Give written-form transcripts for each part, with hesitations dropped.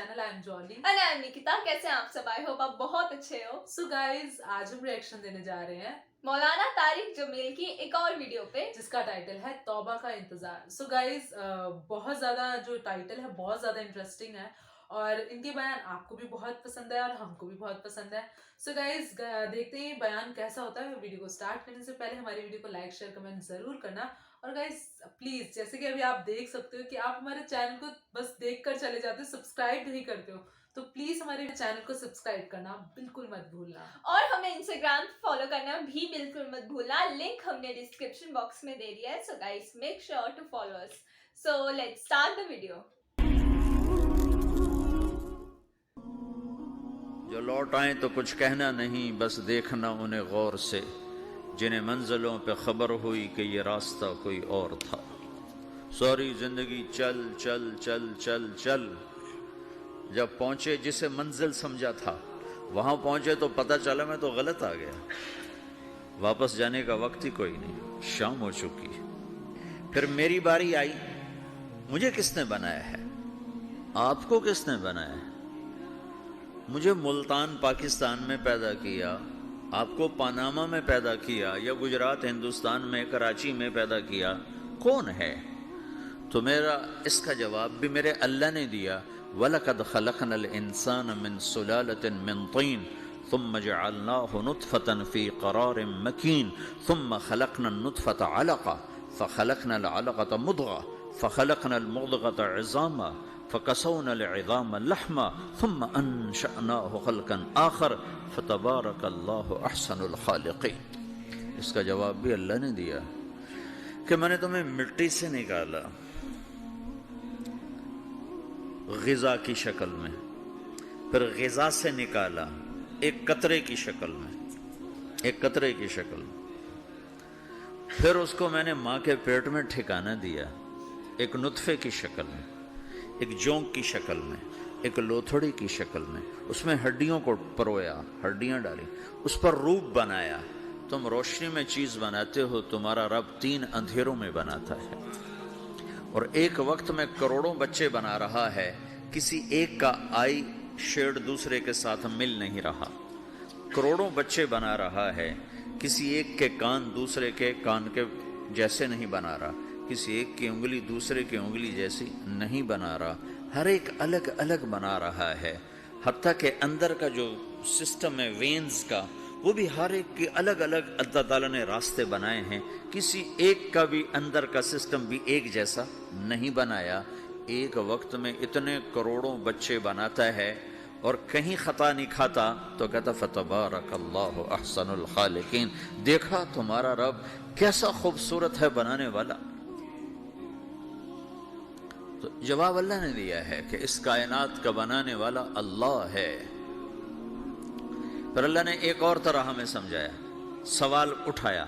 channel. I am Jolly. And I am Nikita. कैसे हैं आप सब? I hope आप बहुत अच्छे हो. So guys, आज हम रिएक्शन देने जा रहे हैं मौलाना तारिक जमील की एक और वीडियो पे जिसका टाइटल है तौबा का इंतजार. So guys, बहुत ज़्यादा जो टाइटल है बहुत ज़्यादा इंटरेस्टिंग है और इनके बयान आपको भी बहुत पसंद है और हमको भी बहुत पसंद है. So guys, देखते हैं बयान कैसा होता है. वीडियो को स्टार्ट करने से पहले हमारे वीडियो को लाइक शेयर कमेंट ज़रूर करना. और गाइस प्लीज़, जैसे कि अभी आप देख सकते हो कि आप हमारे चैनल को बस देख कर चले जाते हो, सब्सक्राइब नहीं करते हो, तो प्लीज़ हमारे चैनल को सब्सक्राइब करना बिल्कुल मत भूलना. और हमें इंस्टाग्राम फॉलो करना भी बिल्कुल मत भूलना. लिंक हमने डिस्क्रिप्शन बॉक्स में दे दिया है. So guys make sure to follow us. So let's start the video. जो लौट आए तो कुछ कहना नहीं, बस देखना उन्हें गौर से, जिन्हें मंजिलों पे खबर हुई कि ये रास्ता कोई और था. सारी जिंदगी चल चल चल चल चल, जब पहुंचे जिसे मंजिल समझा था, वहां पहुंचे तो पता चला मैं तो गलत आ गया. वापस जाने का वक्त ही कोई नहीं, शाम हो चुकी. फिर मेरी बारी आई. मुझे किसने बनाया है? आपको किसने बनाया है? मुझे मुल्तान पाकिस्तान में पैदा किया, आपको पनामा में पैदा किया, या गुजरात हिंदुस्तान में कराची में पैदा किया. कौन है? तो मेरा इसका जवाब भी मेरे अल्लाह ने दिया. वलक़द ख़लक़नल इंसान मिन सुलालतिन मिन तीन थुम्मा जअलनाहु नुत्फ़तन फ़ी क़रारिन मकीन थुम्मा ख़लक़नन नुत्फ़त अलक़ा फ़ख़लक़नल अलक़त मुद्ग़ा फ़ख़लक़नल मुद्ग़त इज़ामा फ़कसौनल इज़ाम लहमा थुम्मा अंशअनाहु ख़ल्क़न आख़र फ़तबारकल्लाहु अहसनुल ख़ालिक़ीन. इसका जवाब भी अल्लाह ने दिया कि मैंने तुम्हें मिट्टी से निकाला ग़िज़ा की शक्ल में, फिर ग़िज़ा से निकाला एक कतरे की शक्ल में, एक कतरे की शक्ल में, फिर उसको मैंने माँ के पेट में ठिकाना दिया एक नुत्फ़े की शक्ल में, एक जोंक की शक्ल में, एक लोथड़ी की शक्ल में. उसमें हड्डियों को परोया, हड्डियां डाली, उस पर रूप बनाया. तुम रोशनी में चीज़ बनाते हो, तुम्हारा रब 3 अंधेरों में बनाता है. और एक वक्त में करोड़ों बच्चे बना रहा है, किसी एक का आई शेड दूसरे के साथ मिल नहीं रहा. करोड़ों बच्चे बना रहा है, किसी एक के कान दूसरे के कान के जैसे नहीं बना रहा, किसी एक की उंगली दूसरे की उंगली जैसी नहीं बना रहा. हर एक अलग अलग बना रहा है. हत्ता के अंदर का जो सिस्टम है वेन्स का, वो भी हर एक की अलग अलग अल्लाह ताला ने रास्ते बनाए हैं. किसी एक का भी अंदर का सिस्टम भी एक जैसा नहीं बनाया. एक वक्त में इतने करोड़ों बच्चे बनाता है और कहीं खता नहीं खाता तो कहता फतबारकल्लाहु अहसनुल खालिकीन. देखा तुम्हारा रब कैसा खूबसूरत है बनाने वाला. तो जवाब अल्लाह ने दिया है कि इस कायनात का बनाने वाला अल्लाह है. पर अल्लाह ने एक और तरह हमें समझाया, सवाल उठाया,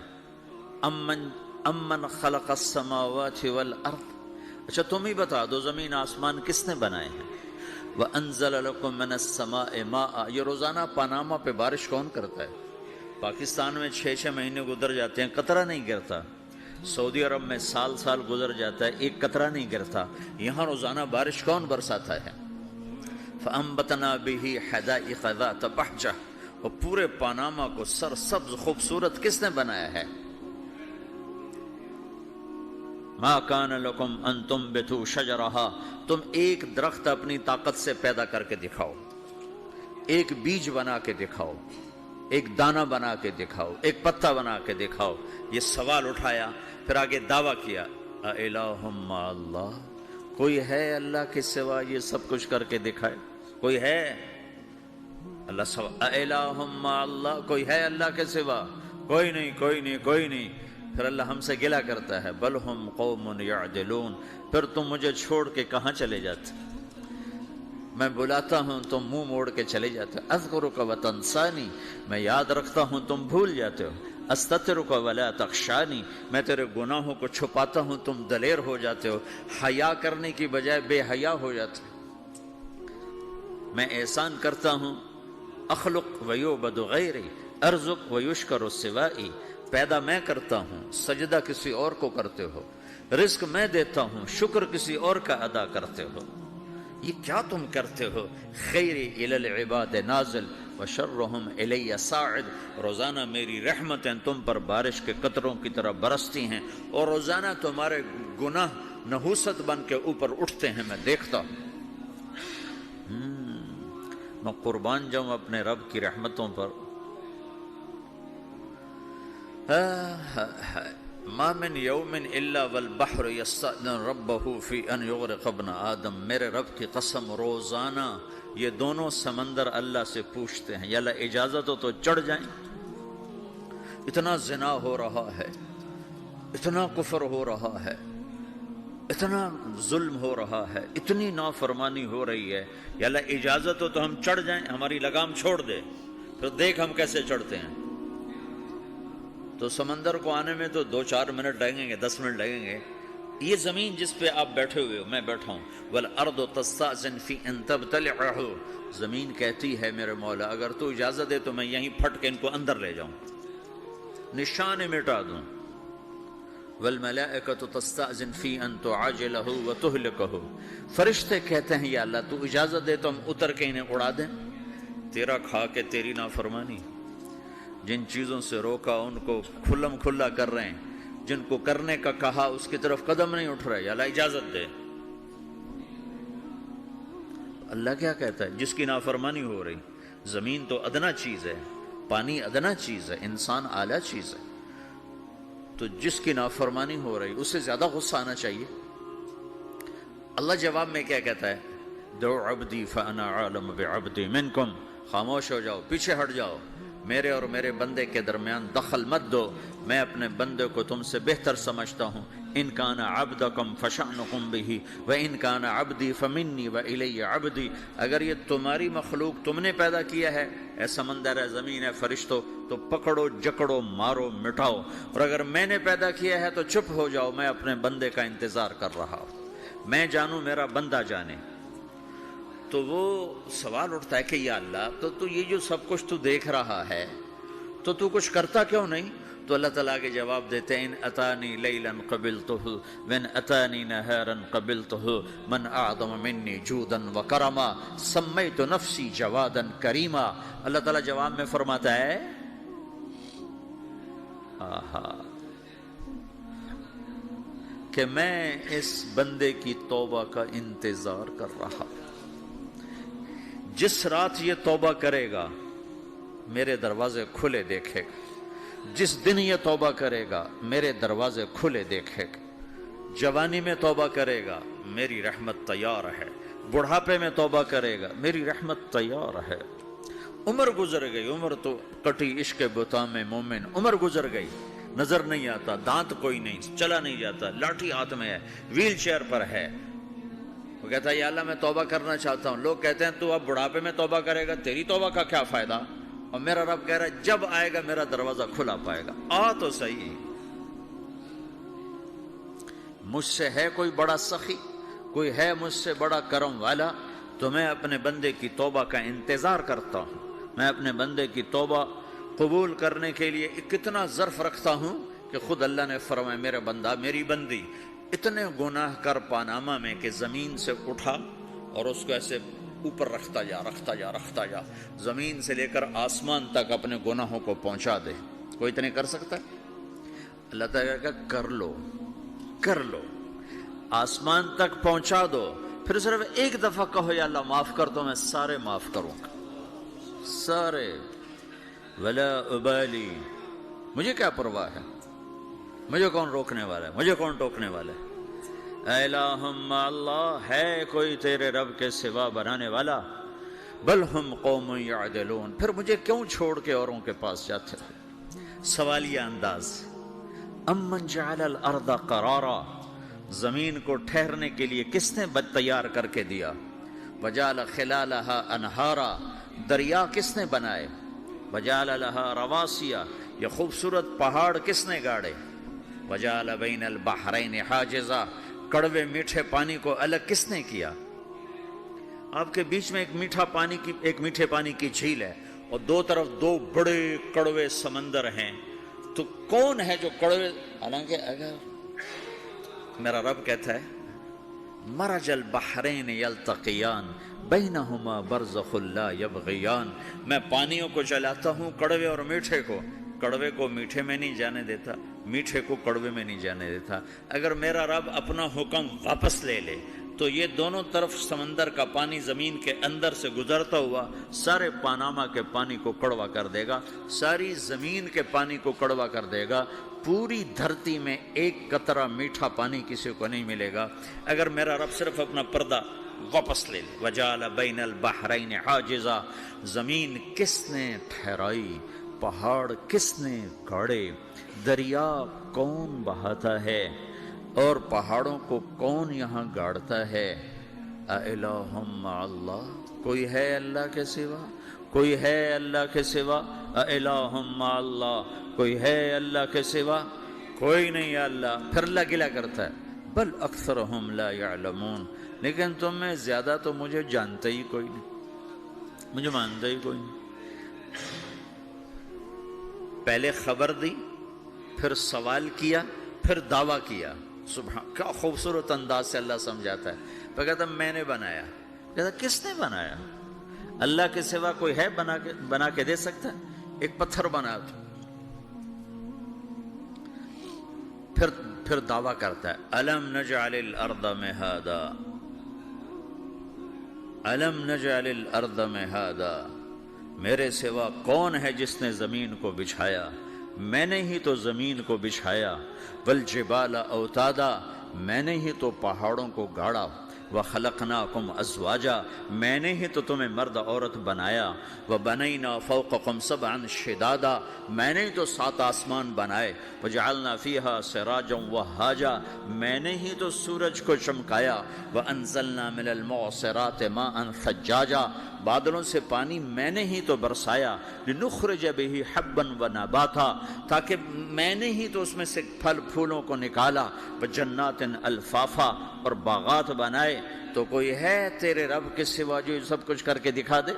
अम्मन खलक़स समावाति वल अर्द. अच्छा तुम ही बता दो ज़मीन आसमान किसने बनाए हैं? व अंज़ल लकुम मिनस समाए माअ. ये रोज़ाना पनामा पे बारिश कौन करता है? पाकिस्तान में 6-6 महीने गुजर जाते हैं, कतरा नहीं गिरता. सऊदी अरब में साल साल गुजर जाता है, एक कतरा नहीं गिरता. यहाँ रोज़ाना बारिश कौन बरसाता है? फ़अंबतना बिही हदाइक़ ज़ात बहजह. और पूरे पनामा को सरसब्ज खूबसूरत किसने बनाया है? मा कान लकुम अन तुम्बितू शजरहा. तुम एक दरख्त अपनी ताकत से पैदा करके दिखाओ, एक बीज बना के दिखाओ, एक दाना बना के दिखाओ, एक पत्ता बना के दिखाओ. ये सवाल उठाया, फिर आगे दावा किया, अइलाहुम्मा अल्लाह. कोई है अल्लाह के सिवा ये सब कुछ करके दिखाए? कोई है? अल्लाह सवा अइलाहुम्मा अल्लाह, कोई है अल्लाह के सिवा? कोई नहीं, कोई नहीं, कोई नहीं. फिर अल्लाह हमसे गिला करता है, बल हुम कौमुन यअदिलून. फिर तुम मुझे छोड़ के कहाँ चले जाते? मैं बुलाता हूँ तुम मुंह मोड़ के चले जाते हो. अज़्कुरुका व तंसानी. मैं याद रखता हूँ तुम भूल जाते हो. अस्ततिरुका वला तख्शानी. मैं तेरे गुनाहों को छुपाता हूँ तुम दलेर हो जाते हो. हया करने की बजाय बेहया हो जाते हो. मैं एहसान करता हूँ, अखलुक व युबदु गैरी अर्जुक व युशकरु सिवाई. पैदा मैं करता हूँ, सजदा किसी और को करते हो. रिस्क मैं देता हूँ, शुक्र किसी और का अदा करते हो. یہ کیا تم کرتے ہو؟ خیری الی العباد نازل وشرہم الی صاعد، روزانہ میری رحمتیں تم پر بارش کے قطروں کی طرح برستی ہیں اور روزانہ تمہارے گناہ نحوست بن کے اوپر اٹھتے ہیں، میں دیکھتا ہوں۔ میں قربان جاؤں اپنے رب کی رحمتوں پر۔ ما من یوم الا والبحر یستأذن ربہ فی ان یغرق ابن آدم، میرے رب کی قسم روزانہ یہ دونوں سمندر اللہ سے پوچھتے ہیں یا اللہ اجازت ہو تو چڑھ جائیں۔ اتنا زنا ہو رہا ہے، اتنا کفر ہو رہا ہے، اتنا ظلم ہو رہا ہے، اتنی نافرمانی ہو رہی ہے، یا اللہ اجازت ہو تو ہم چڑھ جائیں، ہماری لگام چھوڑ دے، پھر دیکھ ہم کیسے چڑھتے ہیں۔ تو سمندر کو آنے میں تو 2-4 منٹ لگیں گے، 10 منٹ لگیں گے۔ یہ زمین جس پہ آپ بیٹھے ہوئے ہو، میں بیٹھا ہوں، والارض تستأذن فی ان تبتلعہ، زمین کہتی ہے میرے مولا اگر تو اجازت دے تو میں یہیں پھٹ کے ان کو اندر لے جاؤں، نشان مٹا دوں۔ والملائکۃ تستأذن فی ان تعاجلہ وتہلکہ، فرشتے کہتے ہیں یا اللہ تو اجازت دے تو ہم اتر کے انہیں اڑا دیں، تیرا کھا کے تیری نافرمانی۔ جن چیزوں سے روکا ان کو کھلم کھلا کر رہے ہیں، جن کو کرنے کا کہا اس کی طرف قدم نہیں اٹھ رہے، یا اللہ اجازت دے۔ اللہ کیا کہتا ہے؟ جس کی نافرمانی ہو رہی، زمین تو ادنا چیز ہے، پانی ادنا چیز ہے، انسان اعلیٰ چیز ہے، تو جس کی نافرمانی ہو رہی اسے زیادہ غصہ آنا چاہیے۔ اللہ جواب میں کیا کہتا ہے؟ دعو عبدی فانا عالم بعبدی منکم، خاموش ہو جاؤ، پیچھے ہٹ جاؤ، میرے اور میرے بندے کے درمیان دخل مت دو، میں اپنے بندے کو تم سے بہتر سمجھتا ہوں۔ ان کان عبدکم فشأنکم بہ وان کان عبدی فمنی والی عبدی، اگر یہ تمہاری مخلوق تم نے پیدا کیا ہے، اے سمندر ہے، زمین ہے، فرشتوں، تو پکڑو جکڑو مارو مٹاؤ، اور اگر میں نے پیدا کیا ہے تو چپ ہو جاؤ، میں اپنے بندے کا انتظار کر رہا ہوں، میں جانوں میرا بندہ جانے۔ تو وہ سوال اٹھتا ہے کہ یا اللہ تو یہ جو سب کچھ تو دیکھ رہا ہے تو کچھ کرتا کیوں نہیں؟ تو اللہ تعالیٰ کے جواب دیتے ہیں ان اتانی لیلا قبلتہ وان اتانی نہارا قبلتہ من اعظم منی جودا وکرما سمیت نفسی جوادا کریما۔ اللہ تعالیٰ جواب میں فرماتا ہے کہ میں اس بندے کی توبہ کا انتظار کر رہا ہوں، جس رات یہ توبہ کرے گا میرے دروازے کھلے دیکھے گا، جس دن یہ توبہ کرے گا میرے دروازے کھلے دیکھے گا، جوانی میں توبہ کرے گا میری رحمت تیار ہے، بڑھاپے میں توبہ کرے گا میری رحمت تیار ہے۔ عمر گزر گئی، عمر تو کٹی عشق بتا میں مومن، عمر گزر گئی، نظر نہیں آتا، دانت کوئی نہیں، چلا نہیں جاتا، لاٹھی ہاتھ میں ہے، ویل چیئر پر ہے، وہ کہتا ہے یا اللہ میں توبہ کرنا چاہتا ہوں۔ لوگ کہتے ہیں تو اب بڑھاپے میں توبہ کرے گا، تیری توبہ کا کیا فائدہ؟ اور میرا رب کہہ رہا ہے جب آئے گا میرا دروازہ کھلا پائے گا، آ تو صحیح۔ مجھ سے ہے کوئی بڑا سخی، کوئی ہے مجھ سے بڑا کرم والا، تو میں اپنے بندے کی توبہ کا انتظار کرتا ہوں، میں اپنے بندے کی توبہ قبول کرنے کے لیے کتنا ظرف رکھتا ہوں کہ خود اللہ نے فرمایا میرا بندہ میری بندی اتنے گناہ کر پاناما میں کہ زمین سے اٹھا اور اس کو ایسے اوپر رکھتا جا، زمین سے لے کر آسمان تک اپنے گناہوں کو پہنچا دے۔ کوئی اتنے کر سکتا ہے؟ اللہ تعالیٰ کا کر لو، آسمان تک پہنچا دو، پھر صرف ایک دفعہ کہو یا اللہ معاف کر دو، میں سارے معاف کروں گا، سارے، ولا ابالی، مجھے کیا پرواہ ہے، مجھے کون روکنے والا ہے، مجھے کون ٹوکنے والا ہے۔ اے الہم اللہ، ہے کوئی تیرے رب کے سوا بنانے والا؟ بل ہم قوم یعدلون، پھر مجھے کیوں چھوڑ کے اوروں کے پاس جاتے ہو؟ سوالیہ انداز۔ امن جعل الارض قرارا، زمین کو ٹھہرنے کے لیے کس نے تیار کر کے دیا؟ وجعل خلالہا انہارا، دریا کس نے بنائے؟ وجعل لہا رواسیا، یہ خوبصورت پہاڑ کس نے گاڑے؟ وجعل بین البحرین حاجزا، کڑوے میٹھے پانی کو الگ کس نے کیا؟ آپ کے بیچ میں ایک میٹھے پانی کی جھیل ہے اور دو طرف دو بڑے کڑوے سمندر ہیں، تو کون ہے جو کڑوے؟ حالانکہ اگر میرا رب کہتا ہے मरज अल बहरैन यल्तक़ियान बैनहुमा बरज़ख़ुन ला यबग़ियान। मैं पानियों को चलाता हूँ, कड़वे और मीठे को, कड़वे को मीठे में नहीं जाने देता, मीठे को कड़वे में नहीं जाने देता। अगर मेरा रब अपना हुक्म वापस ले ले तो ये दोनों तरफ समंदर का पानी ज़मीन के अंदर से गुजरता हुआ सारे पानामा के पानी को कड़वा कर देगा, सारी ज़मीन के पानी को कड़वा कर देगा। पूरी धरती में एक कतरा मीठा पानी किसी को नहीं मिलेगा अगर मेरा रब सिर्फ अपना पर्दा वापस ले ले। वजाल बैनल बहरैन हाजिज़ा, ज़मीन किसने ठहराई, पहाड़ किसने गाड़े, दरिया कौन बहाता है और पहाड़ों को कौन यहाँ गाड़ता है। अइलाहुम मअल्लाह, कोई है अल्लाह के सिवा, कोई है अल्लाह के सिवा। अइलाहुम मअल्लाह, कोई है अल्लाह के सिवा, कोई नहीं अल्लाह। फिर अल्लाह गिला करता है, बल अक्सरहुम ला यअलमून, लेकिन तुम में ज्यादा तो मुझे जानते ही कोई नहीं, मुझे मानता ही कोई नहीं। पहले खबर दी, फिर सवाल किया, फिर दावा किया। सुभान, क्या खूबसूरत अंदाज से अल्लाह समझाता है। तो कहता मैंने बनाया, कहता किसने बनाया, अल्लाह के सिवा कोई है बना के दे सकता है? एक पत्थर बना दो। फिर दावा करता है, अलम नजअलिल अर्द मिहादा, अलम नजअलिल अर्द मिहादा, मेरे सिवा कौन है जिसने जमीन को बिछाया, मैंने ही तो जमीन को बिछाया। वल जिबाल औतादा, मैंने ही तो पहाड़ों को गाड़ा। व खलकनाकुम अज़वाजा, मैंने ही तो तुम्हें मर्द औरत बनाया। व बनैना फौक़कुम सबअन शिदादा, मैंने ही तो 7 आसमान बनाए। व जअलना फ़ीहा सिराजम वहाजा, मैंने ही तो सूरज को चमकाया। व अंज़लना मिनल मुअसिराति माअन सज्जाजा, बादलों से पानी मैंने ही तो बरसाया। लिनुख़रिज बिही हब्बन व नबाता, ताकि मैंने ही तो उसमें से फल फूलों को निकाला। व जन्नातिन अल्फाफा, और बागात बनाए। तो कोई है तेरे रब के सिवा जो सब कुछ करके दिखा दे?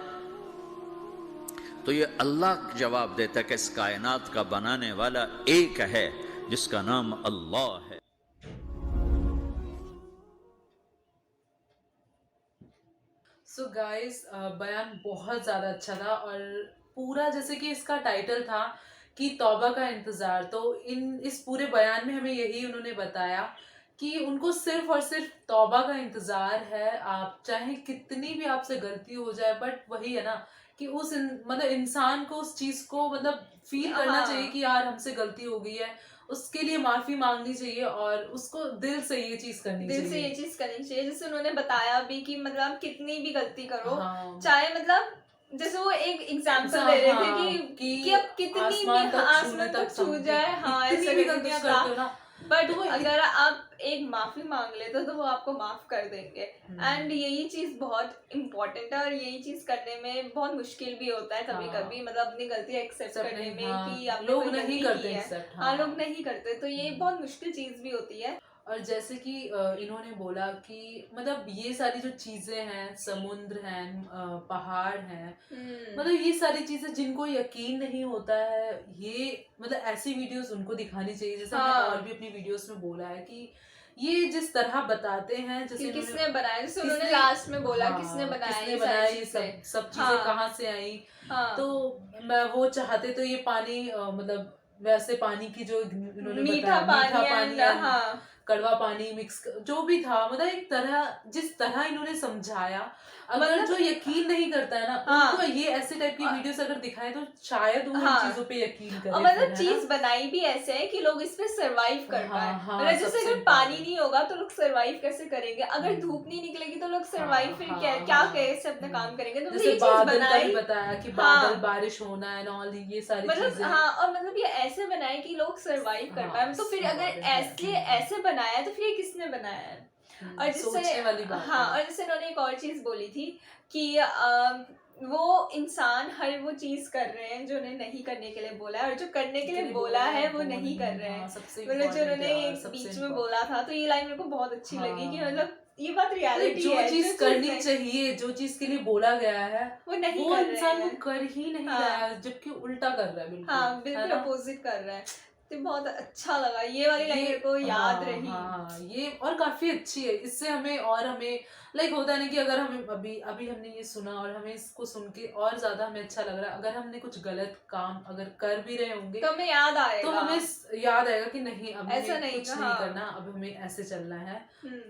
तो ये अल्लाह जवाब देता है कि इस कायनात का बनाने वाला एक है जिसका नाम अल्लाह है। सो गाइस, बयान बहुत ज़्यादा अच्छा था और पूरा जैसे कि इसका टाइटल था कि तौबा का इंतज़ार, तो इस पूरे बयान में हमें यही उन्होंने बताया कि उनको सिर्फ और सिर्फ तौबा का इंतज़ार है। आप चाहे कितनी भी आपसे गलती हो जाए, बट वही है ना कि मतलब इंसान को उस चीज़ को मतलब फील करना हाँ। चाहिए कि यार हमसे गलती हो गई है, उसके लिए माफ़ी मांगनी चाहिए और उसको दिल से ये चीज़ करनी दिल से चाहिए। ये चीज करनी चाहिए। जैसे उन्होंने बताया भी कि मतलब आप कितनी भी गलती करो, हाँ। चाहे मतलब जैसे वो एक एग्जाम्पल दे रहे थे कि अब कितनी भी आसमान तक छू जाए, हाँ इतनी ऐसा भी करके गलतियां गुस्सा, करते हो ना, बट तो वो अगर आप एक माफी मांग लेते हो तो वो आपको माफ कर देंगे। एंड यही चीज बहुत इम्पोर्टेंट है और यही चीज करने में बहुत मुश्किल भी होता है कभी हाँ। कभी, मतलब अपनी गलती एक्सेप्ट करने में हाँ, कि आपने लोग कोई नहीं गलती करते की है। accept, हाँ लोग नहीं करते, तो ये बहुत मुश्किल चीज भी होती है। और जैसे कि इन्होंने बोला कि मतलब ये सारी जो चीजें हैं, समुद्र हैं, पहाड़ हैं, मतलब ये सारी चीजें जिनको यकीन नहीं होता है, ये मतलब ऐसी वीडियोस उनको दिखानी चाहिए। जैसे हाँ। हमने और भी अपनी वीडियोस में बोला है कि ये जिस तरह बताते हैं, जैसे कि इन्होंने- किसने बनाया, जैसे उन्होंने किसने- लास्ट में बोला हाँ, किसने बनाया किसने ये बनाया सारी ये चीजें। सब चीजें हाँ। कहाँ से आई। हाँ। तो वो चाहते तो ये पानी मतलब वैसे पानी की जो इन्होंने मीठा बताया, मीठा पानी पानी and, and हाँ कड़वा पानी मिक्स जो भी था, मतलब एक तरह जिस तरह इन्होंने समझाया, अगर मतलब- जो यकीन नहीं करता है ना, हाँ। उनको ये ऐसे टाइप की वीडियोस अगर दिखाए तो शायद वो इन हाँ। चीजों पे यकीन करे। और फिर, मतलब है चीज ना? बनाई भी ऐसे है कि लोग इस पे सरवाइव कर हाँ, पाए। हाँ, मतलब जैसे सबसे अगर पानी important। नहीं होगा तो लोग सरवाइव कैसे करेंगे, अगर धूप नहीं निकलेगी तो लोग सरवाइव फिर हाँ, क्या हाँ। कैसे अपना काम करेंगे। तो जैसे ये चीज बादल का भी बनाई, बताया कि हाँ। बादल बारिश होना है ऑल, ये सारी मतलब चीजें। हाँ, और मतलब ये ऐसे बनाए कि लोग सरवाइव कर हाँ, पाए। तो फिर अगर important है। ऐसे बनाया है तो फिर ये किसने बनाया है। और सोचने जिससे वाली बात हाँ, है। और जैसे उन्होंने एक और चीज बोली थी कि वो इंसान हर वो चीज कर रहे हैं जो उन्हें नहीं करने के लिए बोला है, और जो करने के लिए बोला है वो नहीं कर रहे हैं। मतलब जो उन्होंने बीच में बोला था, तो ये लाइन मेरे को बहुत अच्छी लगी कि मतलब ये बात रियलिटी जो है। चीज करनी चाहिए, जो चीज के लिए बोला गया है, वो नहीं वो कर रहे इंसान हैं। वो कर ही नहीं हाँ। रहा है, जबकि उल्टा कर रहा है बिल्कुल। हाँ है बिल्कुल ना? अपोजिट कर रहा है। تو بہت اچھا لگا یہ والی لائن میرے کو یاد رہی. ہاں یہ اور کافی اچھی ہے. اس سے ہمیں لائک ہوتا ہے نا کہ اگر ہمیں ابھی ہم نے یہ سنا اور ہمیں اس کو سن کے اور زیادہ ہمیں اچھا لگ رہا ہے, اگر ہم نے کچھ غلط کام اگر کر بھی رہے ہوں گے تو ہمیں یاد آئے تو گا, ہمیں یاد آئے گا کہ نہیں اب ایسا ہمیں نہیں کچھ نہیں کرنا, اب ہمیں ایسے چلنا ہے.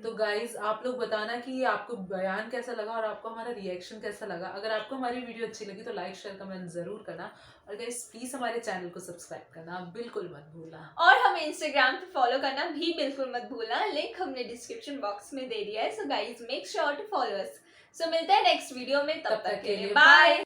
تو گائز آپ لوگ بتانا کہ آپ کو بیان کیسا لگا اور آپ کو ہمارا ریئیکشن کیسا لگا. اگر آپ کو ہماری ویڈیو اچھی لگی تو لائک شیئر کمنٹ ضرور کرنا, اور گائز پلیز ہمارے چینل کو سبسکرائب کرنا بالکل مت بھولنا, اور ہمیں انسٹاگرام پہ فالو کرنا بھی بالکل مت بھولنا, لنک ہم نے ڈسکرپشن باکس میں دے دیا ہے. So guys make sure to follow us. So ملتے ہیں نیکسٹ ویڈیو میں, تب تک کے لیے بائے.